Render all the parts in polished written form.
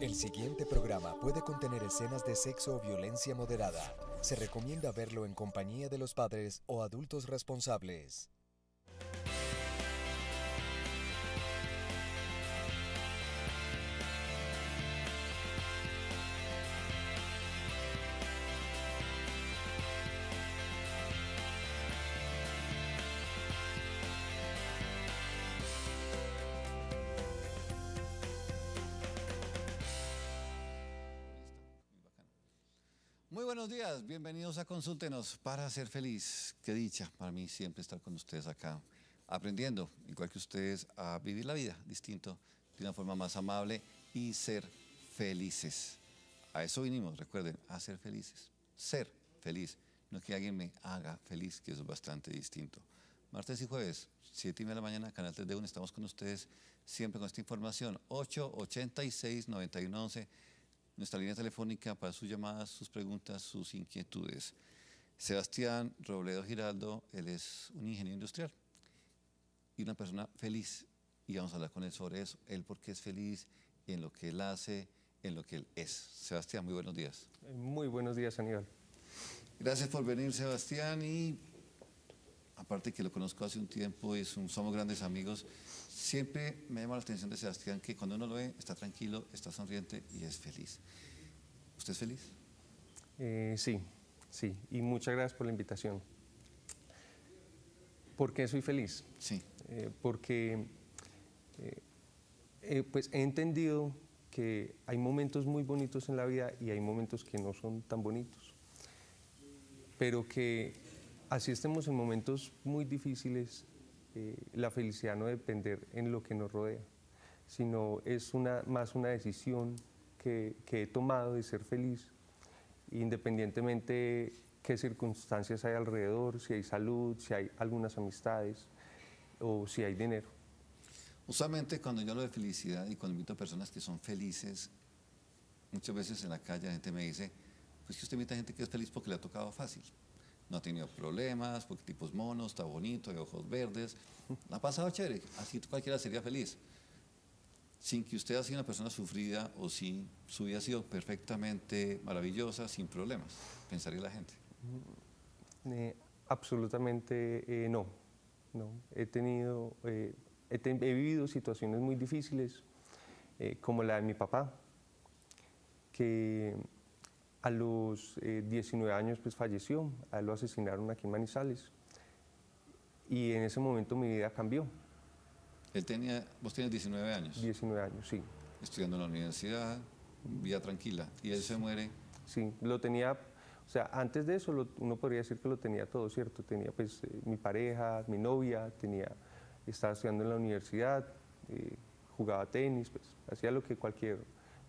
El siguiente programa puede contener escenas de sexo o violencia moderada. Se recomienda verlo en compañía de los padres o adultos responsables. Muy buenos días, bienvenidos a Consúltenos para ser feliz. Qué dicha para mí siempre estar con ustedes acá, aprendiendo, igual que ustedes, a vivir la vida distinto, de una forma más amable y ser felices. A eso vinimos, recuerden, a ser felices. Ser feliz, no que alguien me haga feliz, que eso es bastante distinto. Martes y jueves, 7:30 de la mañana, Canal 3 de UNE, estamos con ustedes siempre con esta información. 886-9111. Nuestra línea telefónica para sus llamadas, sus preguntas, sus inquietudes. Sebastián Robledo Giraldo, él es un ingeniero industrial y una persona feliz. Y vamos a hablar con él sobre eso, él por qué es feliz, en lo que él hace, en lo que él es. Sebastián, muy buenos días. Muy buenos días, Aníbal. Gracias por venir, Sebastián. Y aparte que lo conozco hace un tiempo y somos grandes amigos, siempre me llama la atención de Sebastián que cuando uno lo ve está tranquilo, está sonriente y es feliz. ¿Usted es feliz? Sí, y muchas gracias por la invitación. ¿Por qué soy feliz? Sí. Porque pues he entendido que hay momentos muy bonitos en la vida y hay momentos que no son tan bonitos, pero que así estemos en momentos muy difíciles, la felicidad no debe depender en lo que nos rodea, sino es más una decisión que he tomado de ser feliz, independientemente qué circunstancias hay alrededor, si hay salud, si hay algunas amistades o si hay dinero. Usualmente cuando yo hablo de felicidad y cuando invito a personas que son felices, muchas veces en la calle la gente me dice, pues que usted invita a gente que es feliz porque le ha tocado fácil. No ha tenido problemas, porque tipo es mono, está bonito, de ojos verdes. La ha pasado chévere, así cualquiera sería feliz. Sin que usted haya sido una persona sufrida o si su vida ha sido perfectamente maravillosa, sin problemas, pensaría la gente. Absolutamente no. He vivido situaciones muy difíciles, como la de mi papá, que a los 19 años pues falleció. A él lo asesinaron aquí en Manizales y en ese momento mi vida cambió. Vos tienes 19 años. 19 años, sí. Estudiando en la universidad, vida tranquila, y él se muere. Sí, lo tenía, o sea, antes de eso uno podría decir que lo tenía todo, ¿cierto? Tenía pues mi pareja, mi novia, estaba estudiando en la universidad, jugaba tenis, pues hacía lo que cualquier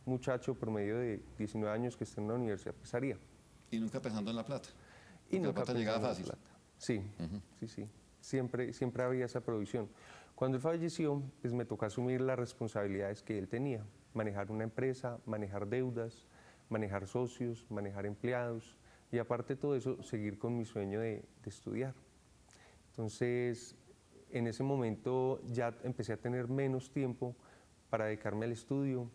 muchacho promedio de 19 años que esté en la universidad pues haría. Y nunca pensando en la plata. Y nunca la plata llegaba fácil. Sí, sí. Siempre había esa provisión. Cuando él falleció, pues me tocó asumir las responsabilidades que él tenía. Manejar una empresa, manejar deudas, manejar socios, manejar empleados y aparte de todo eso, seguir con mi sueño de estudiar. Entonces, en ese momento ya empecé a tener menos tiempo para dedicarme al estudio.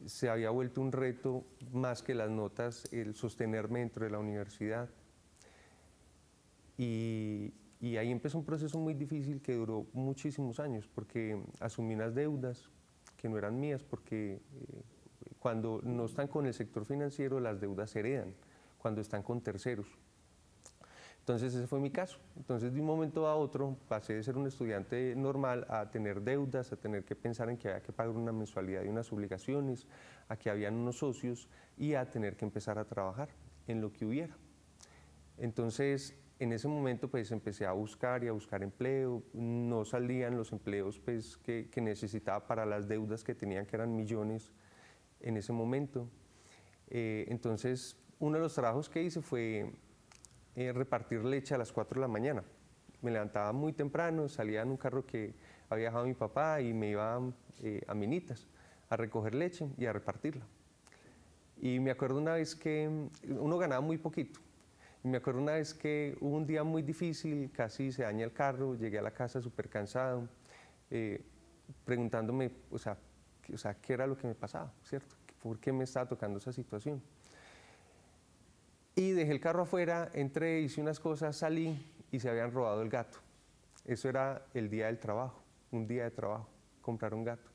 Se había vuelto un reto más que las notas, el sostenerme dentro de la universidad. Y ahí empezó un proceso muy difícil que duró muchísimos años, porque asumí unas deudas que no eran mías, porque cuando no están con el sector financiero, las deudas se heredan, cuando están con terceros. Entonces ese fue mi caso. Entonces de un momento a otro pasé de ser un estudiante normal a tener deudas, a tener que pensar en que había que pagar una mensualidad y unas obligaciones, a que habían unos socios y a tener que empezar a trabajar en lo que hubiera. Entonces en ese momento pues empecé a buscar empleo, no salían los empleos pues, que necesitaba para las deudas que tenían, que eran millones en ese momento. Entonces uno de los trabajos que hice fue repartir leche a las 4 de la mañana. Me levantaba muy temprano, salía en un carro que había dejado mi papá y me iba a Minitas a recoger leche y a repartirla. Y me acuerdo una vez que uno ganaba muy poquito. Y me acuerdo una vez que hubo un día muy difícil, casi se daña el carro, llegué a la casa súper cansado, preguntándome, o sea, o sea, qué era lo que me pasaba, ¿cierto? ¿Por qué me estaba tocando esa situación? Y dejé el carro afuera, entré, hice unas cosas, salí y se habían robado el gato. Eso era el día del trabajo, un día de trabajo, comprar un gato.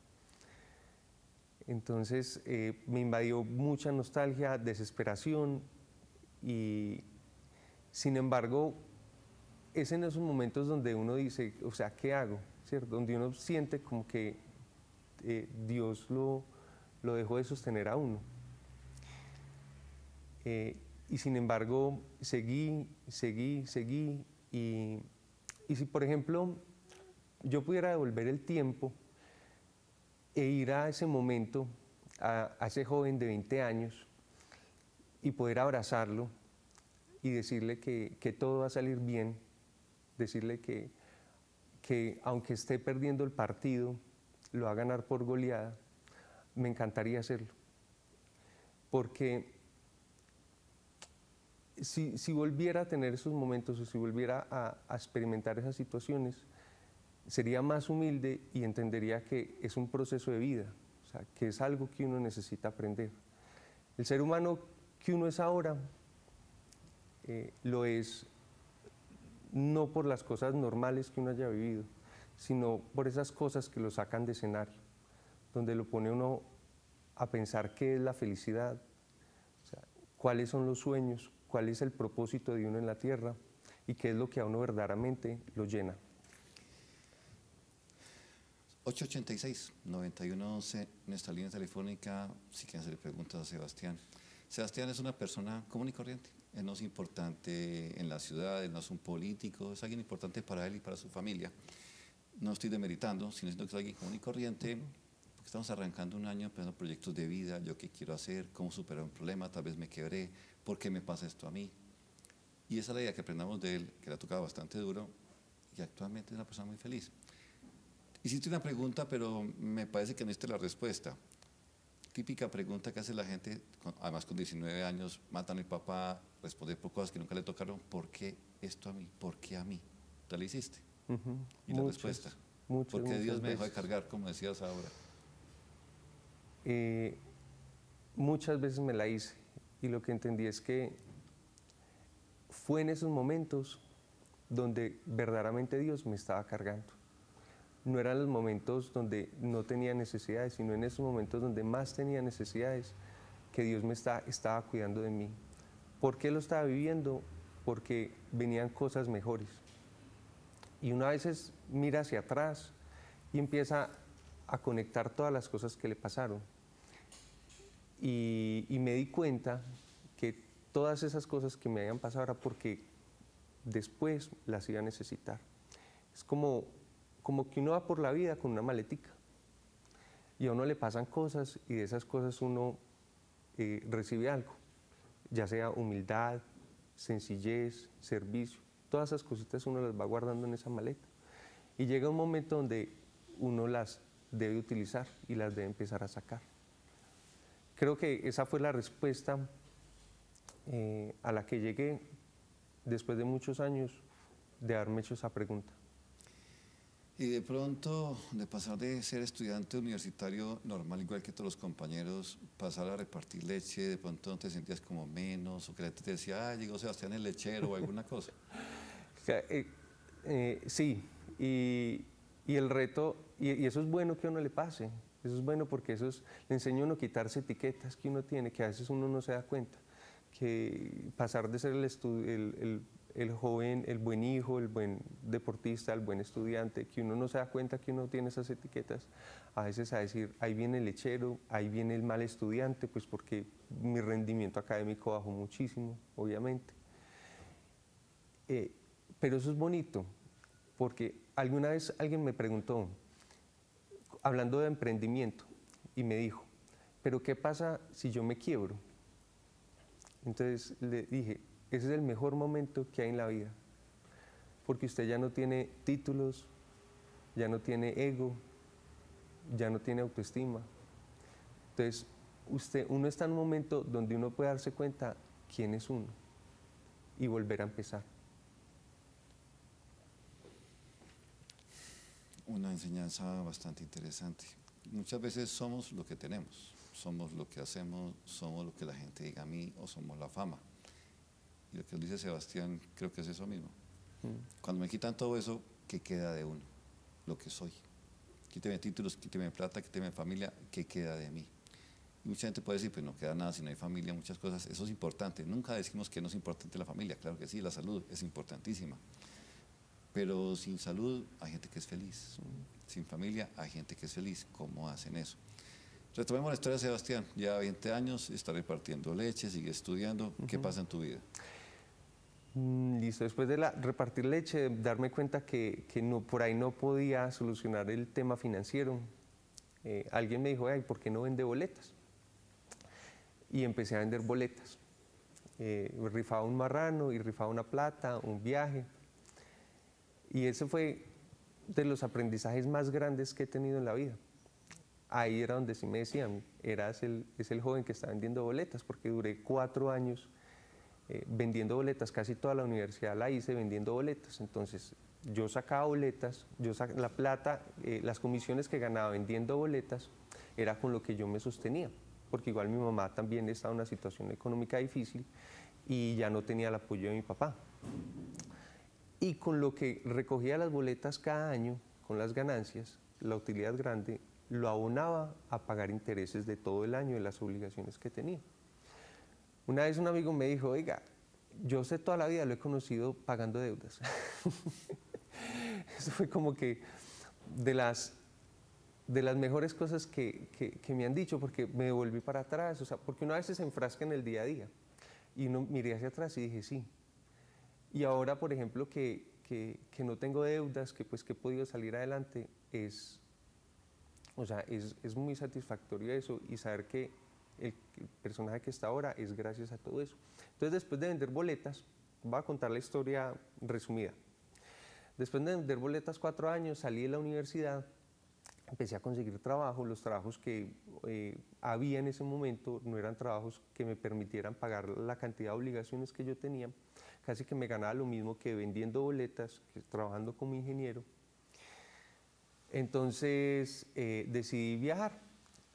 Entonces me invadió mucha nostalgia, desesperación y sin embargo es en esos momentos donde uno dice, o sea, ¿qué hago? ¿Cierto? Donde uno siente como que Dios lo dejó de sostener a uno. Y sin embargo seguí y si por ejemplo yo pudiera devolver el tiempo e ir a ese momento, a ese joven de 20 años y poder abrazarlo y decirle que todo va a salir bien, decirle que aunque esté perdiendo el partido, lo va a ganar por goleada, me encantaría hacerlo. Porque si volviera a tener esos momentos o si volviera a experimentar esas situaciones, sería más humilde y entendería que es un proceso de vida, o sea, que es algo que uno necesita aprender. El ser humano que uno es ahora lo es no por las cosas normales que uno haya vivido, sino por esas cosas que lo sacan de escenario, donde lo pone uno a pensar qué es la felicidad, o sea, cuáles son los sueños, cuál es el propósito de uno en la tierra y qué es lo que a uno verdaderamente lo llena. 886-9111, nuestra línea telefónica, si quieren hacerle preguntas a Sebastián. Sebastián es una persona común y corriente, él no es importante en la ciudad, él no es un político, es alguien importante para él y para su familia. No estoy demeritando, sino que es alguien común y corriente, porque estamos arrancando un año pensando proyectos de vida, yo qué quiero hacer, cómo superar un problema, tal vez me quebré, ¿por qué me pasa esto a mí? Y esa es la idea que aprendamos de él, que le ha tocado bastante duro, y actualmente es una persona muy feliz. Hiciste una pregunta, pero me parece que no hiciste la respuesta. Típica pregunta que hace la gente, además con 19 años, matan al papá, responder por cosas que nunca le tocaron. ¿Por qué esto a mí? ¿Por qué a mí? ¿Te la hiciste? Y la respuesta. ¿Por qué Dios me dejó de cargar, como decías ahora? Muchas veces me la hice y lo que entendí es que fue en esos momentos donde verdaderamente Dios me estaba cargando. No eran los momentos donde no tenía necesidades, sino en esos momentos donde más tenía necesidades, que Dios me estaba cuidando de mí. ¿Por qué lo estaba viviendo? Porque venían cosas mejores. Y una vez mira hacia atrás y empieza a conectar todas las cosas que le pasaron. Y me di cuenta que todas esas cosas que me habían pasado era porque después las iba a necesitar. Es como que uno va por la vida con una maletica y a uno le pasan cosas y de esas cosas uno recibe algo, ya sea humildad, sencillez, servicio, todas esas cositas uno las va guardando en esa maleta y llega un momento donde uno las debe utilizar y las debe empezar a sacar. Creo que esa fue la respuesta a la que llegué después de muchos años de haberme hecho esa pregunta. Y de pronto, de pasar de ser estudiante universitario normal, igual que todos los compañeros, pasar a repartir leche, de pronto no te sentías como menos, o que la gente te decía, llegó Sebastián el lechero, o alguna cosa. Sí, y el reto, y eso es bueno que a uno le pase, eso es bueno porque le enseña a uno a quitarse etiquetas que uno tiene, que a veces uno no se da cuenta, que pasar de ser el joven, el buen hijo, el buen deportista, el buen estudiante, que uno no se da cuenta que uno tiene esas etiquetas, a veces a decir, ahí viene el lechero, ahí viene el mal estudiante, pues porque mi rendimiento académico bajó muchísimo, obviamente. Pero eso es bonito, porque alguna vez alguien me preguntó, hablando de emprendimiento, y me dijo, ¿pero qué pasa si yo me quiebro? Entonces le dije, ese es el mejor momento que hay en la vida, porque usted ya no tiene títulos, ya no tiene ego, ya no tiene autoestima. Entonces, uno está en un momento donde uno puede darse cuenta quién es uno y volver a empezar. Una enseñanza bastante interesante. Muchas veces somos lo que tenemos, somos lo que hacemos, somos lo que la gente diga a mí o somos la fama. Y lo que dice Sebastián creo que es eso mismo. Cuando me quitan todo eso, ¿qué queda de uno? Lo que soy. Quíteme títulos, quíteme plata, quíteme familia, ¿qué queda de mí? Y mucha gente puede decir, pues no queda nada si no hay familia, muchas cosas. Eso es importante. Nunca decimos que no es importante la familia, claro que sí, la salud es importantísima. Pero sin salud hay gente que es feliz. Sin familia hay gente que es feliz. ¿Cómo hacen eso? Retomemos la historia de Sebastián. Ya 20 años, está repartiendo leche, sigue estudiando. ¿Qué pasa en tu vida? Listo, después de repartir leche, darme cuenta que no, por ahí no podía solucionar el tema financiero. Alguien me dijo, ay, ¿por qué no vende boletas? Y empecé a vender boletas. Rifaba un marrano y rifaba una plata, un viaje. Y ese fue de los aprendizajes más grandes que he tenido en la vida. Ahí era donde sí me decían, es el joven que está vendiendo boletas, porque duré 4 años vendiendo boletas, casi toda la universidad la hice vendiendo boletas. Entonces yo sacaba boletas, la plata, las comisiones que ganaba vendiendo boletas era con lo que yo me sostenía, porque igual mi mamá también estaba en una situación económica difícil y ya no tenía el apoyo de mi papá. Y con lo que recogía las boletas cada año, con las ganancias, la utilidad grande, lo abonaba a pagar intereses de todo el año de las obligaciones que tenía. Una vez un amigo me dijo, oiga, yo sé toda la vida lo he conocido pagando deudas. Eso fue como que de las mejores cosas que me han dicho, porque me devolví para atrás, o sea, porque uno a veces se enfrasca en el día a día. Y uno miré hacia atrás y dije, sí. Y ahora, por ejemplo, que no tengo deudas, que he podido salir adelante, es muy satisfactorio eso, y saber que el personaje que está ahora es gracias a todo eso. Entonces, después de vender boletas, voy a contar la historia resumida. Después de vender boletas 4 años, salí de la universidad, empecé a conseguir trabajo. Los trabajos que había en ese momento no eran trabajos que me permitieran pagar la cantidad de obligaciones que yo tenía. Casi que me ganaba lo mismo que vendiendo boletas, que trabajando como ingeniero. Entonces decidí viajar,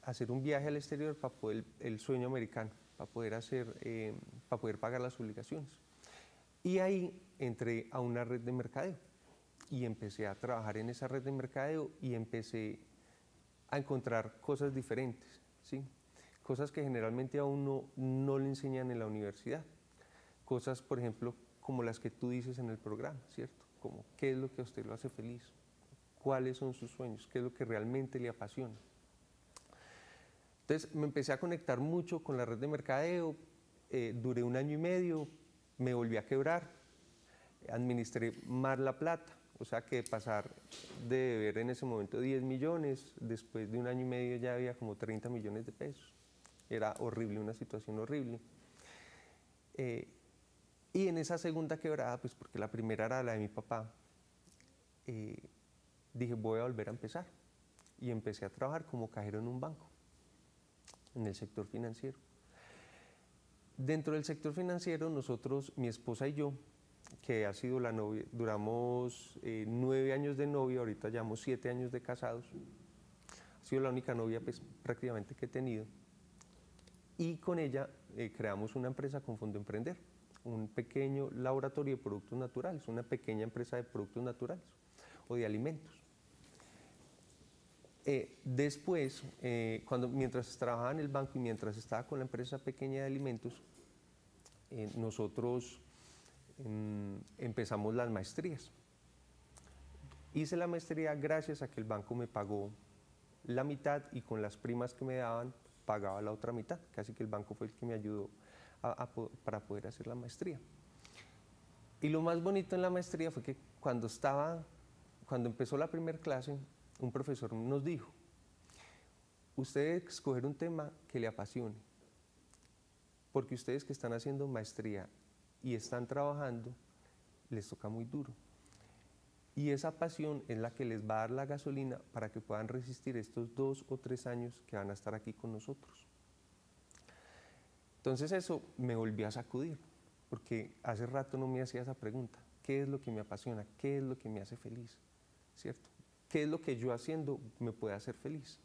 hacer un viaje al exterior para poder, el sueño americano, para poder pagar las obligaciones. Y ahí entré a una red de mercadeo y empecé a trabajar en esa red de mercadeo y empecé a encontrar cosas diferentes, ¿sí? Cosas que generalmente a uno no le enseñan en la universidad. Cosas, por ejemplo, como las que tú dices en el programa, ¿cierto? Como qué es lo que a usted lo hace feliz, cuáles son sus sueños, qué es lo que realmente le apasiona. Entonces me empecé a conectar mucho con la red de mercadeo, duré 1 año y medio, me volví a quebrar, administré mal la plata, o sea que de pasar de deber en ese momento 10 millones, después de 1 año y medio ya había como 30 millones de pesos. Era horrible, una situación horrible. Y en esa segunda quebrada, pues porque la primera era la de mi papá, dije voy a volver a empezar. Y empecé a trabajar como cajero en un banco, en el sector financiero. Dentro del sector financiero, nosotros, mi esposa y yo, que ha sido la novia, duramos 9 años de novia, ahorita llevamos 7 años de casados. Ha sido la única novia pues, prácticamente que he tenido. Y con ella creamos una empresa con Fondo Emprender, un pequeño laboratorio de productos naturales, una pequeña empresa de productos naturales o de alimentos. Después, mientras trabajaba en el banco y mientras estaba con la empresa pequeña de alimentos, nosotros empezamos las maestrías. Hice la maestría gracias a que el banco me pagó la mitad y con las primas que me daban pagaba la otra mitad. Casi que el banco fue el que me ayudó para poder hacer la maestría. Y lo más bonito en la maestría fue que cuando empezó la primera clase, un profesor nos dijo, usted debe escoger un tema que le apasione, porque ustedes que están haciendo maestría y están trabajando, les toca muy duro. Y esa pasión es la que les va a dar la gasolina para que puedan resistir estos 2 o 3 años que van a estar aquí con nosotros. Entonces eso me volvió a sacudir, porque hace rato no me hacía esa pregunta, ¿qué es lo que me apasiona? ¿Qué es lo que me hace feliz? ¿Cierto? ¿Qué es lo que yo haciendo me puede hacer feliz?